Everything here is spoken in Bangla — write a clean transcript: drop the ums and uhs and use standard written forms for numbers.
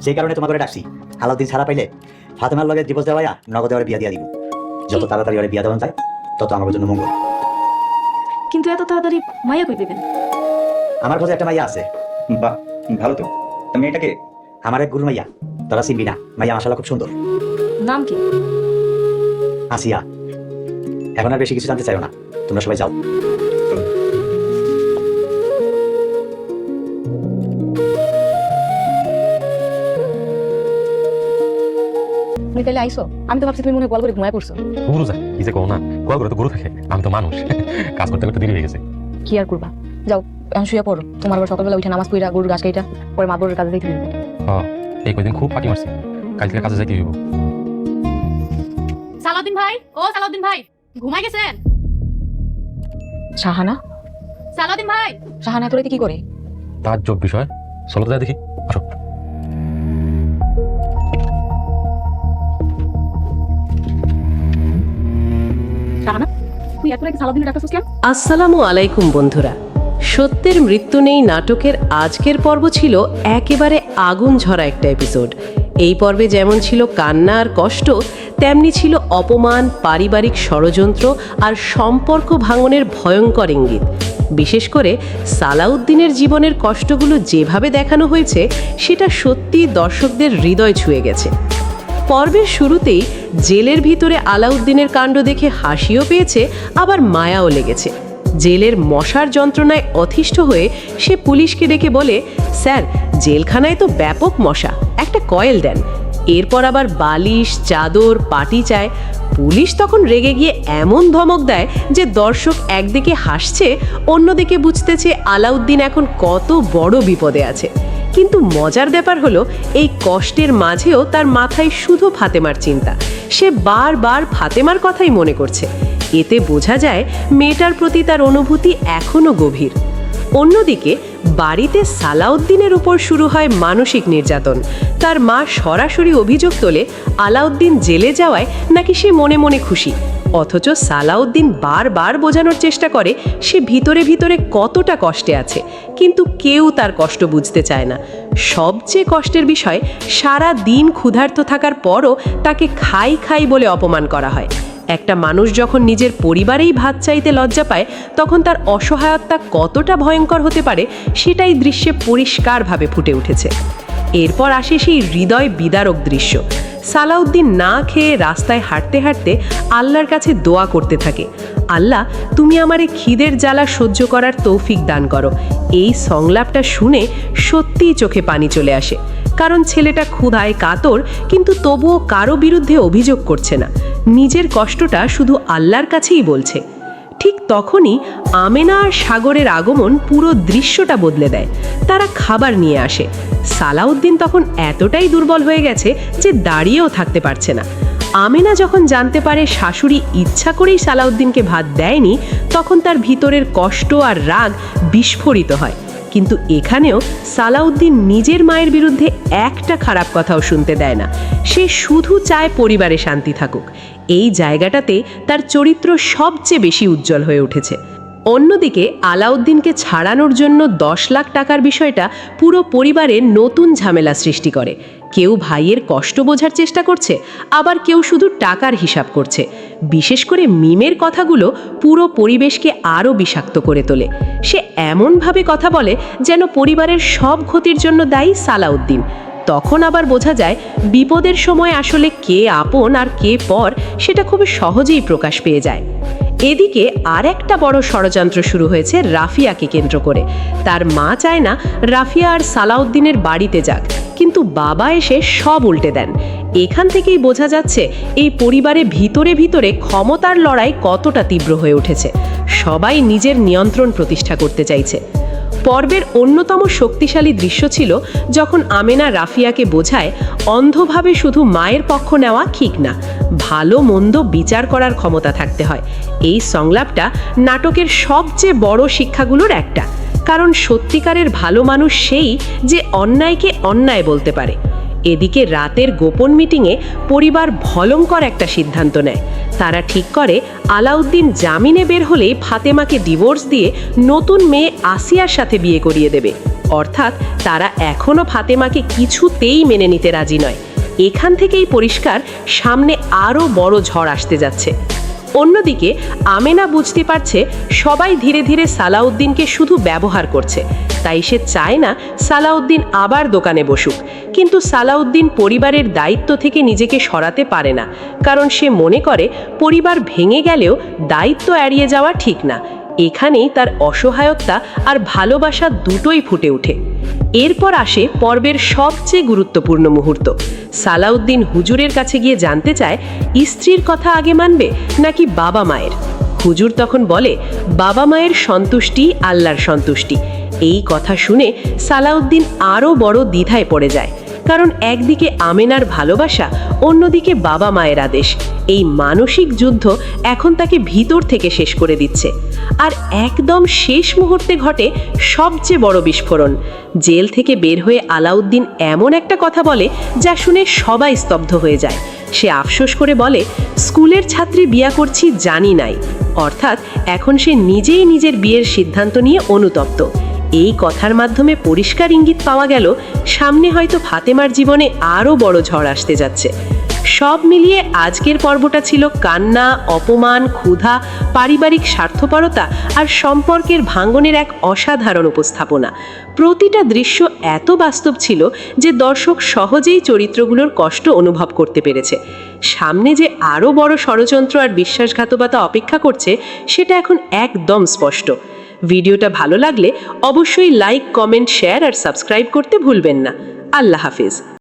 সেই কারণে তোমাকে ডাকছি। আলাউদ্দিন ছাড়া পাইলে ফাতেমার লগে ডিভোর্স দেওয়া নগদ দেওয়ার বিয়া দিয়া দিব। যত তাড়াতাড়ি ওরে বিয়া দেওয়া যায় তত আমার জন্য মঙ্গল। কিন্তু এত তাড়াতাড়ি মাইয়া কই পেবেন? আমার কাছে একটা মাইয়া আছে। বাহ, ভালো তো। তুমি এটাকে? আমার এক গুরু মাইয়া, তোরা চিনবি না। মাইয়া মাশাআল্লাহ খুব সুন্দর। নাম কি? আসিয়া। এখন আর বেশি কিছু জানতে চাইও না, তোমরা সবাই যাও। তুমি তাহলে আইসো? আমি তো ভাবছি তুমি মনে হয় কল করে ঘুমায় পড়ছো। গুরু যায় কি যে কো না, কল করে তো গুরু থাকে। আমি তো মানুষ, কাজ করতে করতে দেরি হয়ে গেছে। কি আর করবা, যাও এখন শুয়ে পড়ো। তোমার আবার সকালবেলা উঠে নামাজ পড়া গরুর ঘাস কাইটা পরে মা বোনের কাজে যাইতে হবে। হ্যাঁ, এই কয়দিন খুব পাটি মারছি, কাল থেকে কাজে যাইতে হইব। সালাউদ্দিন ভাই, ও সালাউদ্দিন ভাই, ঘুমাই গেছেন? শাহানা? সালাউদ্দিন ভাই, শাহানা তোর কি করে? তার যোগ বিষয়, চলো তো যাই দেখি। আসো। শাহানা, তুই এত রাতে সালাউদ্দিনের ডাকছিস কেন? আসসালামু আলাইকুম বন্ধুরা। সত্যের মৃত্যু নেই নাটকের আজকের পর্ব ছিল একেবারে আগুন ঝরা একটা এপিসোড। এই পর্বে যেমন ছিল কান্না আর কষ্ট, তেমনি ছিল অপমান, পারিবারিক ষড়যন্ত্র আর সম্পর্ক ভাঙনের ভয়ঙ্কর ইঙ্গিত। বিশেষ করে সালাউদ্দিনের জীবনের কষ্টগুলো যেভাবে দেখানো হয়েছে সেটা সত্যি দর্শকদের হৃদয় ছুঁয়ে গেছে। পর্বের শুরুতেই জেলের ভিতরে আলাউদ্দিনের কাণ্ড দেখে হাসিও পেয়েছে, আবার মায়াও লেগেছে। জেলের মশার যন্ত্রণায় অতিষ্ঠ হয়ে সে পুলিশকে ডেকে বলে, স্যার জেলখানায় তো ব্যাপক মশা, একটা কয়েল দেন। এরপর আবার বালিশ, চাদর, পাটি চায়। পুলিশ তখন রেগে গিয়ে এমন ধমক দেয় যে দর্শক একদিকে হাসছে, অন্যদিকে বুঝতেছে আলাউদ্দিন এখন কত বড় বিপদে আছে। কিন্তু মজার ব্যাপার হলো এই কষ্টের মাঝেও তার মাথায় শুধু ফাতেমার চিন্তা। সে বারবার ফাতেমার কথাই মনে করছে। এতে বোঝা যায় মেয়েটার প্রতি তার অনুভূতি এখনো গভীর। অন্যদিকে বাড়িতে সালাউদ্দিনের উপর শুরু হয় মানসিক নির্যাতন। তার মা সরাসরি অভিযোগ তোলে আলাউদ্দিন জেলে যাওয়ায় নাকি সে মনে মনে খুশি, অথচ সালাউদ্দিন বারবার বোঝানোর চেষ্টা করে সে ভিতরে ভিতরে কতটা কষ্টে আছে, কিন্তু কেউ তার কষ্ট বুঝতে চায় না। সবচেয়ে কষ্টের বিষয়, সারা দিন ক্ষুধার্ত থাকার পরও তাকে খাই খাই বলে অপমান করা হয়। একটা মানুষ যখন নিজের পরিবারেই ভাত চাইতে লজ্জা পায়, তখন তার অসহায়তা কতটা ভয়ঙ্কর হতে পারে সেটাই দৃশ্যে পরিষ্কারভাবে ফুটে উঠেছে। এরপর আসে সেই হৃদয় বিদারক দৃশ্য। সালাউদ্দিন না খেয়ে রাস্তায় হাঁটতে হাঁটতে আল্লাহর কাছে দোয়া করতে থাকে, আল্লাহ তুমি আমারে খিদের জ্বালা সহ্য করার তৌফিক দান করো। এই সংলাপটা শুনে সত্যিই চোখে পানি চলে আসে, কারণ ছেলেটা ক্ষুধায় কাতর, কিন্তু তবুও কারো বিরুদ্ধে অভিযোগ করছে না, নিজের কষ্টটা শুধু আল্লাহর কাছেই বলছে। ঠিক তখনই আমেনা আর সাগরের আগমন পুরো দৃশ্যটা বদলে দেয়। তারা খাবার নিয়ে আসে। সালাউদ্দিন তখন এতটাই দুর্বল হয়ে গেছে যে দাঁড়িয়েও থাকতে পারছে না। আমেনা যখন জানতে পারে শাশুড়ি ইচ্ছা করেই সালাউদ্দিনকে ভাত দেয়নি, তখন তার ভিতরের কষ্ট আর রাগ বিস্ফোরিত হয়। কিন্তু এখানেও সালাউদ্দিন নিজের মায়ের বিরুদ্ধে একটা খারাপ কথাও শুনতে দেয় না। সে শুধু চায় পরিবারে শান্তি থাকুক। এই জায়গাটাতে তার চরিত্র সবচেয়ে বেশি উজ্জ্বল হয়ে উঠেছে। অন্যদিকে আলাউদ্দিনকে ছাড়ানোর জন্য 10 লাখ টাকার বিষয়টা পুরো পরিবারে নতুন ঝামেলা সৃষ্টি করে। কেউ ভাইয়ের কষ্ট বোঝার চেষ্টা করছে, আবার কেউ শুধু টাকার হিসাব করছে। বিশেষ করে মিমের কথাগুলো পুরো পরিবেশকে আরও বিষাক্ত করে তোলে। সে এমনভাবে কথা বলে যেন পরিবারের সব ক্ষতির জন্য দায়ী সালাউদ্দিন। তখন আবার বোঝা যায় বিপদের সময় আসলে কে আপন আর কে পর সেটা খুব সহজেই প্রকাশ পেয়ে যায়। এদিকে আর একটা বড় ষড়যন্ত্র শুরু হয়েছে রাফিয়াকে কেন্দ্র করে। তার মা চায় না রাফিয়া আর সালাউদ্দিনের বাড়িতে যাক, কিন্তু বাবা এসে সব উল্টে দেন। এখান থেকেই বোঝা যাচ্ছে এই পরিবারে ভিতরে ভিতরে ক্ষমতার লড়াই কতটা তীব্র হয়ে উঠেছে। সবাই নিজের নিয়ন্ত্রণ প্রতিষ্ঠা করতে চাইছে। পর্বের অন্যতম শক্তিশালী দৃশ্য ছিল যখন আমেনা রাফিয়াকে বোঝায় অন্ধভাবে শুধু মায়ের পক্ষ নেওয়া ঠিক না, ভালো মন্দ বিচার করার ক্ষমতা থাকতে হয়। এই সংলাপটা নাটকের সবচেয়ে বড় শিক্ষাগুলোর একটা, কারণ সত্যিকারের ভালো মানুষ সেই যে অন্যায়কে অন্যায় বলতে পারে। এদিকে রাতের গোপন মিটিংয়ে পরিবার ভয়ঙ্কর একটা সিদ্ধান্ত নেয়। তারা ঠিক করে আলাউদ্দিন জামিনে বের হলেই ফাতেমাকে ডিভোর্স দিয়ে নতুন মেয়ে আসিয়ার সাথে বিয়ে করিয়ে দেবে। অর্থাৎ তারা এখনো ফাতেমাকে কিছুতেই মেনে নিতে রাজি নয়। এখান থেকেই পরিষ্কার সামনে আরও বড় ঝড় আসতে যাচ্ছে। অন্যদিকে আমেনা বুঝতে পারছে সবাই ধীরে ধীরে সালাউদ্দিনকে শুধু ব্যবহার করছে, তাই সে চায় না সালাউদ্দিন আবার দোকানে বসুক। কিন্তু সালাউদ্দিন পরিবারের দায়িত্ব থেকে নিজেকে সরাতে পারে না, কারণ সে মনে করে পরিবার ভেঙে গেলেও দায়িত্ব এড়িয়ে যাওয়া ঠিক না। এখানেই তার অসহায়তা আর ভালোবাসা দুটোই ফুটে ওঠে। এরপর আসে পর্বের সবচেয়ে গুরুত্বপূর্ণ মুহূর্ত। সালাউদ্দিন হুজুরের কাছে গিয়ে জানতে চায় স্ত্রীর কথা আগে মানবে নাকি বাবা মায়ের। হুজুর তখন বলে বাবা মায়ের সন্তুষ্টি আল্লাহর সন্তুষ্টি। এই কথা শুনে সালাউদ্দিন আরও বড় দ্বিধায় পড়ে যায়, কারণ একদিকে আমেনার ভালোবাসা, অন্যদিকে বাবা মায়ের আদেশ। এই মানসিক যুদ্ধ এখন তাকে ভিতর থেকে শেষ করে দিচ্ছে। আর একদম শেষ মুহূর্তে ঘটে সবচেয়ে বড় বিস্ফোরণ। জেল থেকে বের হয়ে আলাউদ্দিন এমন একটা কথা বলে যা শুনে সবাই স্তব্ধ হয়ে যায়। সে আফসোস করে বলে, স্কুলের ছাত্রী বিয়া করছি জানি নাই। অর্থাৎ এখন সে নিজেই নিজের বিয়ের সিদ্ধান্ত নিয়ে অনুতপ্ত। এই কথার মাধ্যমে পরিষ্কার ইঙ্গিত পাওয়া গেল সামনে হয়তো ফাতেমার জীবনে আরও বড় ঝড় আসতে যাচ্ছে। সব মিলিয়ে আজকের পর্বটা ছিল কান্না, অপমান, ক্ষুধা, পারিবারিক স্বার্থপরতা আর সম্পর্কের ভাঙনের এক অসাধারণ উপস্থাপনা। প্রতিটা দৃশ্য এত বাস্তব ছিল যে দর্শক সহজেই চরিত্রগুলোর কষ্ট অনুভব করতে পেরেছে। সামনে যে আরও বড় ষড়যন্ত্র আর বিশ্বাসঘাতকতা অপেক্ষা করছে সেটা এখন একদম স্পষ্ট। ভিডিওটা ভালো লাগলে অবশ্যই লাইক, কমেন্ট, শেয়ার আর সাবস্ক্রাইব করতে ভুলবেন না। আল্লাহ হাফিজ।